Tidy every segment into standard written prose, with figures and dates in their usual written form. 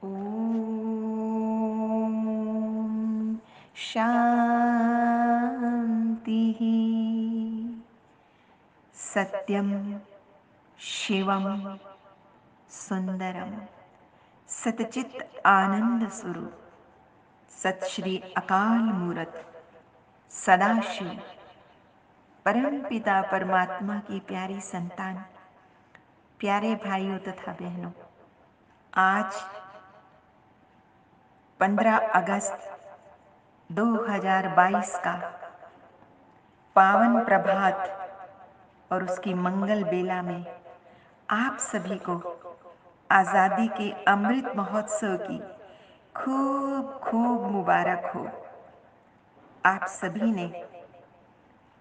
ॐ शान्तिः। सत्यं शिवं सुंदरम सतचित आनंद स्वरूप सत श्री अकाल मूरत सदाशिव परम पिता परमात्मा की प्यारी संतान, प्यारे भाइयों तथा बहनों, आज 15 अगस्त 2022 का पावन प्रभात और उसकी मंगल बेला में आप सभी को आज़ादी के अमृत महोत्सव की खूब खूब मुबारक हो। आप सभी ने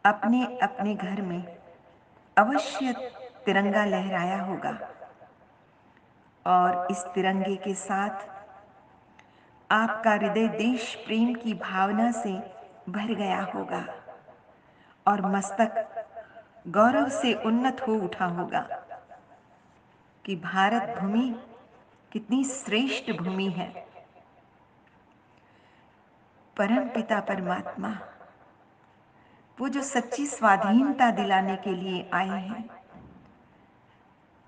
अपने अपने घर में अवश्य तिरंगा लहराया होगा और इस तिरंगे के साथ आपका हृदय देश प्रेम की भावना से भर गया होगा और मस्तक गौरव से उन्नत हो उठा होगा कि भारत भूमि कितनी श्रेष्ठ भूमि है। परम पिता परमात्मा वो जो सच्ची स्वाधीनता दिलाने के लिए आए हैं,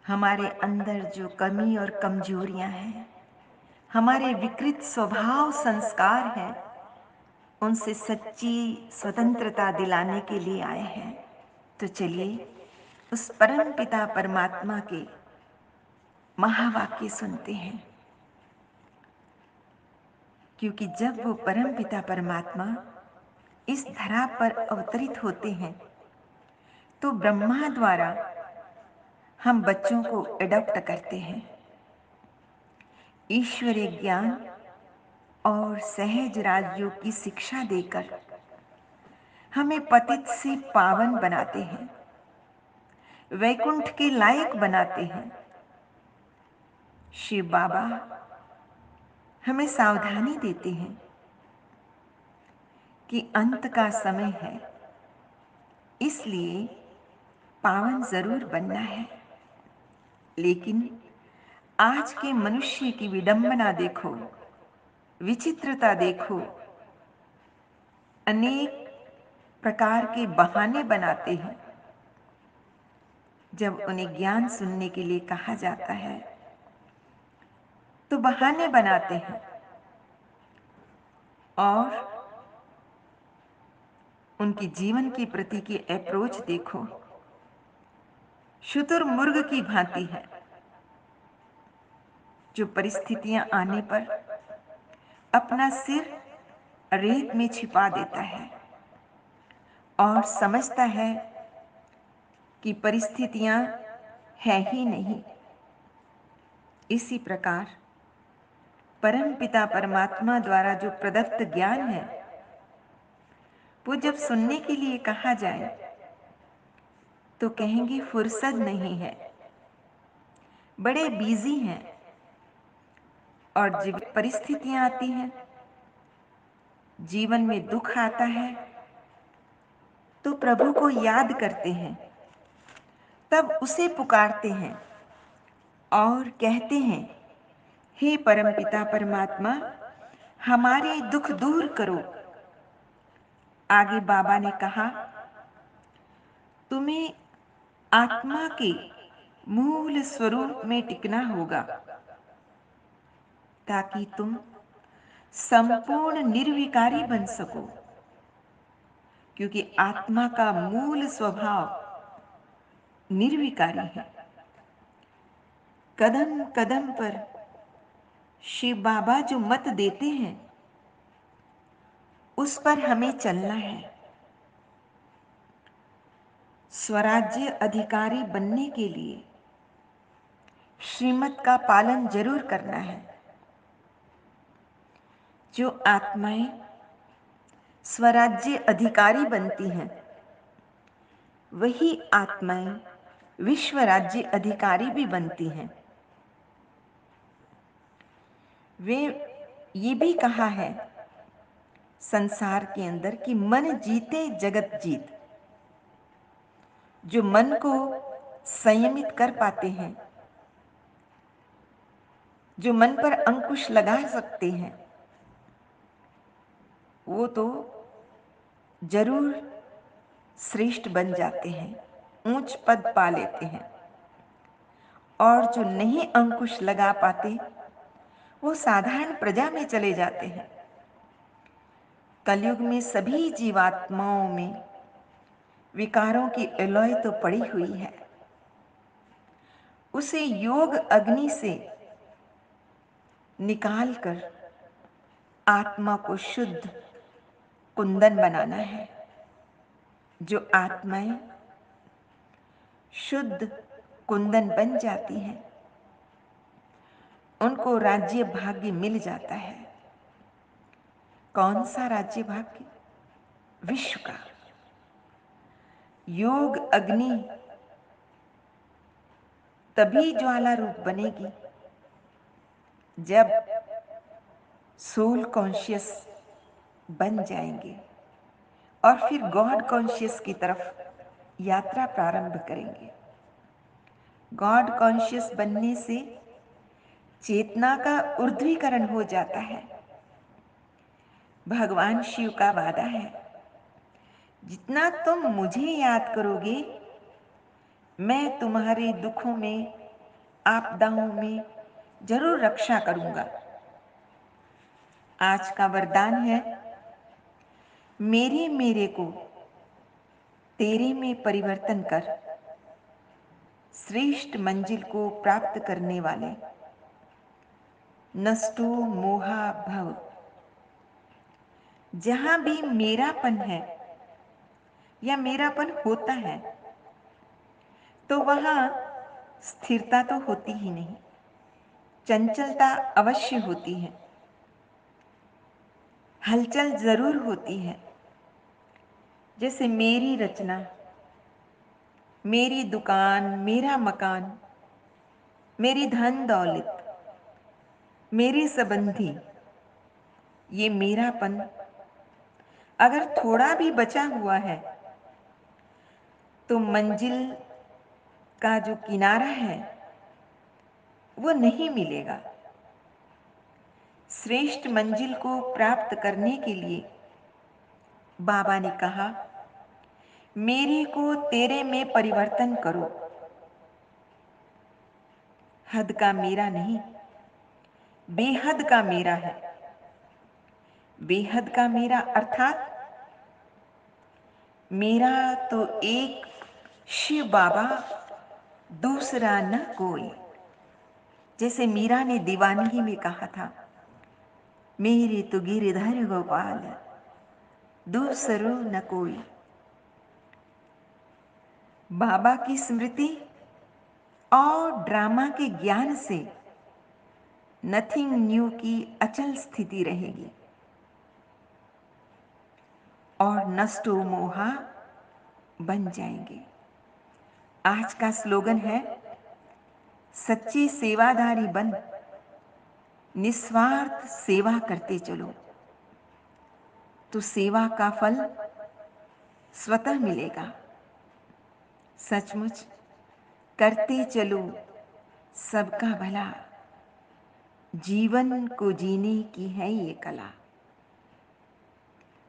हमारे अंदर जो कमी और कमजोरियां हैं, हमारे विकृत स्वभाव संस्कार हैं, उनसे सच्ची स्वतंत्रता दिलाने के लिए आए हैं। तो चलिए उस परम पिता परमात्मा के महावाक्य सुनते हैं, क्योंकि जब वो परम पिता परमात्मा इस धरा पर अवतरित होते हैं तो ब्रह्मा द्वारा हम बच्चों को एडॉप्ट करते हैं। ईश्वरीय ज्ञान और सहज राजयोग की शिक्षा देकर हमें पतित से पावन बनाते हैं, वैकुंठ के लायक बनाते हैं। शिव बाबा हमें सावधानी देते हैं कि अंत का समय है, इसलिए पावन जरूर बनना है। लेकिन आज के मनुष्य की विडंबना देखो, विचित्रता देखो। अनेक प्रकार के बहाने बनाते हैं जब उन्हें ज्ञान सुनने के लिए कहा जाता है, तो बहाने बनाते हैं और उनकी जीवन के प्रति की अप्रोच देखो, शुतुरमुर्ग की भांति है, जो परिस्थितियां आने पर अपना सिर रेत में छिपा देता है और समझता है कि परिस्थितियां है ही नहीं। इसी प्रकार परम पिता परमात्मा द्वारा जो प्रदत्त ज्ञान है, वो जब सुनने के लिए कहा जाए तो कहेंगे फुर्सत नहीं है, बड़े बिजी हैं। और जब परिस्थितियां आती हैं, जीवन में दुख आता है, तो प्रभु को याद करते हैं, तब उसे पुकारते हैं और कहते हैं, हे परमपिता परमात्मा, हमारे दुख दूर करो। आगे बाबा ने कहा, तुम्हें आत्मा के मूल स्वरूप में टिकना होगा ताकि तुम संपूर्ण निर्विकारी बन सको, क्योंकि आत्मा का मूल स्वभाव निर्विकारी है। कदम कदम पर शिव बाबा जो मत देते हैं, उस पर हमें चलना है। स्वराज्य अधिकारी बनने के लिए श्रीमत का पालन जरूर करना है। जो आत्माएं स्वराज्य अधिकारी बनती हैं, वही आत्माएं विश्व राज्य अधिकारी भी बनती हैं। वे ये भी कहा है संसार के अंदर कि मन जीते जगत जीत। जो मन को संयमित कर पाते हैं, जो मन पर अंकुश लगा सकते हैं, वो तो जरूर श्रेष्ठ बन जाते हैं, ऊंच पद पा लेते हैं। और जो नहीं अंकुश लगा पाते, वो साधारण प्रजा में चले जाते हैं। कलयुग में सभी जीवात्माओं में विकारों की एलॉय तो पड़ी हुई है। उसे योग अग्नि से निकालकर आत्मा को शुद्ध कुंदन बनाना है। जो आत्माएं शुद्ध कुंदन बन जाती हैं, उनको राज्य भाग्य मिल जाता है। कौन सा राज्य भाग्य? विश्व का। योग अग्नि तभी ज्वाला रूप बनेगी जब सोल कॉन्शियस बन जाएंगे और फिर गॉड कॉन्शियस की तरफ यात्रा प्रारंभ करेंगे। गॉड कॉन्शियस बनने से चेतना का ऊर्ध्वीकरण हो जाता है। भगवान शिव का वादा है, जितना तुम मुझे याद करोगे, मैं तुम्हारे दुखों में, आपदाओं में जरूर रक्षा करूंगा। आज का वरदान है, मेरे मेरे को तेरे में परिवर्तन कर, श्रेष्ठ मंजिल को प्राप्त करने वाले, नष्टो मोहा भव। जहां भी मेरापन है या मेरापन होता है, तो वहां स्थिरता तो होती ही नहीं, चंचलता अवश्य होती है, हलचल जरूर होती है। जैसे मेरी रचना, मेरी दुकान, मेरा मकान, मेरी धन दौलत, मेरे संबंधी, ये मेरापन अगर थोड़ा भी बचा हुआ है, तो मंजिल का जो किनारा है वो नहीं मिलेगा। श्रेष्ठ मंजिल को प्राप्त करने के लिए बाबा ने कहा, मेरे को तेरे में परिवर्तन करो। हद का मेरा नहीं, बेहद का मेरा है। बेहद का मेरा अर्थात मेरा तो एक शिव बाबा, दूसरा न कोई। जैसे मीरा ने दीवानगी में कहा था, मेरे तो गिरधर गोपाल, दूसरो न कोई। बाबा की स्मृति और ड्रामा के ज्ञान से नथिंग न्यू की अचल स्थिति रहेगी और नष्टो मोहा बन जाएंगे। आज का स्लोगन है, सच्ची सेवादारी बन, निस्वार्थ सेवा करते चलो, तो सेवा का फल स्वतः मिलेगा। सचमुच करते चलो सबका भला, जीवन को जीने की है ये कला।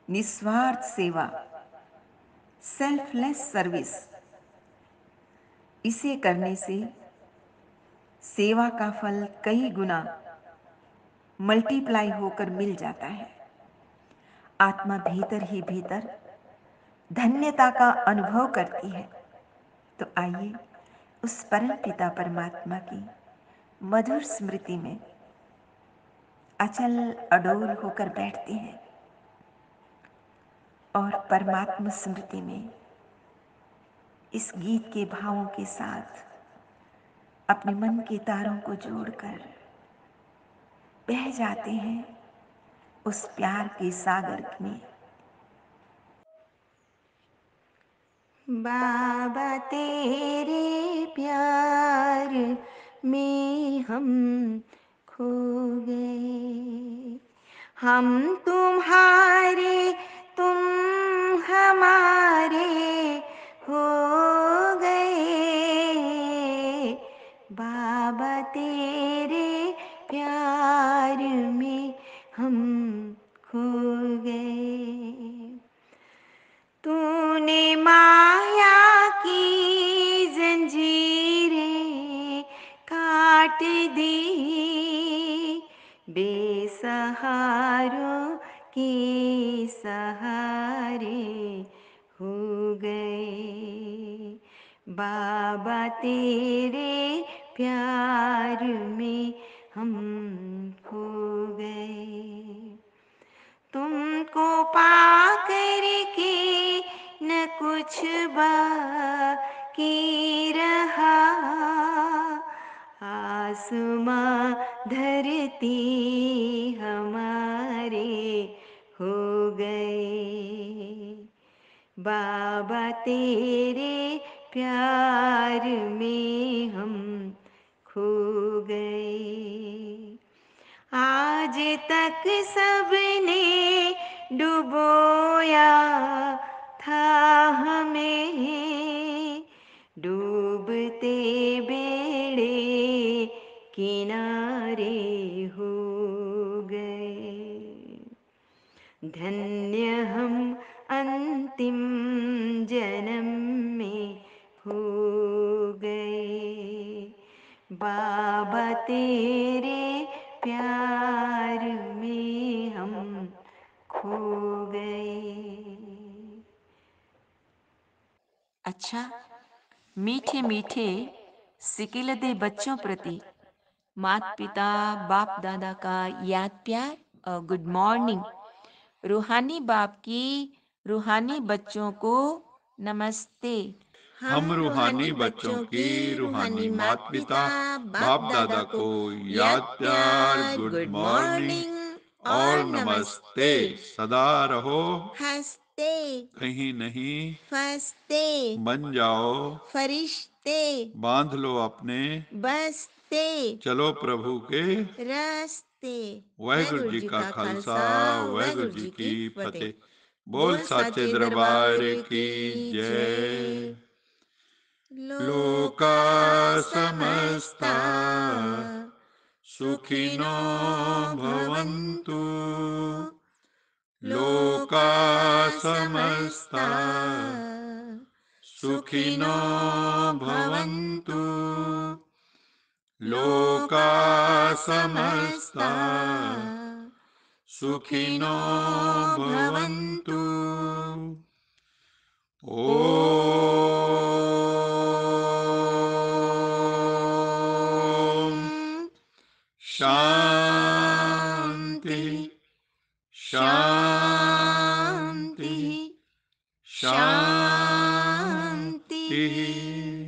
निस्वार्थ सेवा, सेल्फलेस सर्विस, इसे करने से सेवा का फल कई गुना मल्टीप्लाई होकर मिल जाता है। आत्मा भीतर ही भीतर धन्यता का अनुभव करती है। तो आइए उस परम पिता परमात्मा की मधुर स्मृति में अचल अडोल होकर बैठते हैं और परमात्मा स्मृति में इस गीत के भावों के साथ अपने मन के तारों को जोड़कर बह जाते हैं उस प्यार के सागर में। बाबा तेरे प्यार में हम खो गए, हम तुम्हारे तुम हमारे हो गए। बाबा तेरे प्यार में हम खो गए। तूने माया की जंजीरें काट दी, बेसहारों के सहारे हो गए। बाबा तेरे प्यार में हम खो गए। तुमको पा करके न कुछ बाकी रहा, आसमां धरती हमारे हो गए। बाबा तेरे प्यार में हम खो गए। आज तक सबने डुबोया था हमें, डूबते बेड़े किनारे हो गए। धन्य हम अंतिम जन्म में हो गए। बाबा तेरे प्यार में हम खो गए। अच्छा, मीठे मीठे सिकिलदे बच्चों प्रति माता पिता बाप दादा का याद प्यार और गुड मॉर्निंग। रूहानी बाप की रूहानी बच्चों को नमस्ते। हम हम रूहानी रूहानी बच्चों बच्चों की की रूहानी रूहानी माता माता पिता पिता बाप बाप दादा दादा को को याद याद प्यार प्यार गुड गुड मॉर्निंग मॉर्निंग और और नमस्ते। नमस्ते। सदा रहो हंसते कहीं नहीं फंसते बन जाओ, फरिश्ते बांध लो अपने बसते चलो प्रभु के रस्ते। वाहिगुरु वाहिगुरु जी जी का का खालसा खालसा वाहिगुरु वाहिगुरु जी जी की की फतेह। फतेह। बोल बोल साचे साचे दरबार दरबार की की जय। जय। लोका लोका समस्ता समस्ता सुखिनो सुखिनो भवन्तु। भवन्तु। लोका लोका समस्ता समस्ता सुखिनो सुखिनो भवन्तु। भवन्तु। लोका लोका समस्ता समस्ता सुखिनो सुखिनो भवन्तु। भवन्तु। ओम ॐ शांति शान्तिः शांति शान्तिः शांति। शान्तिः।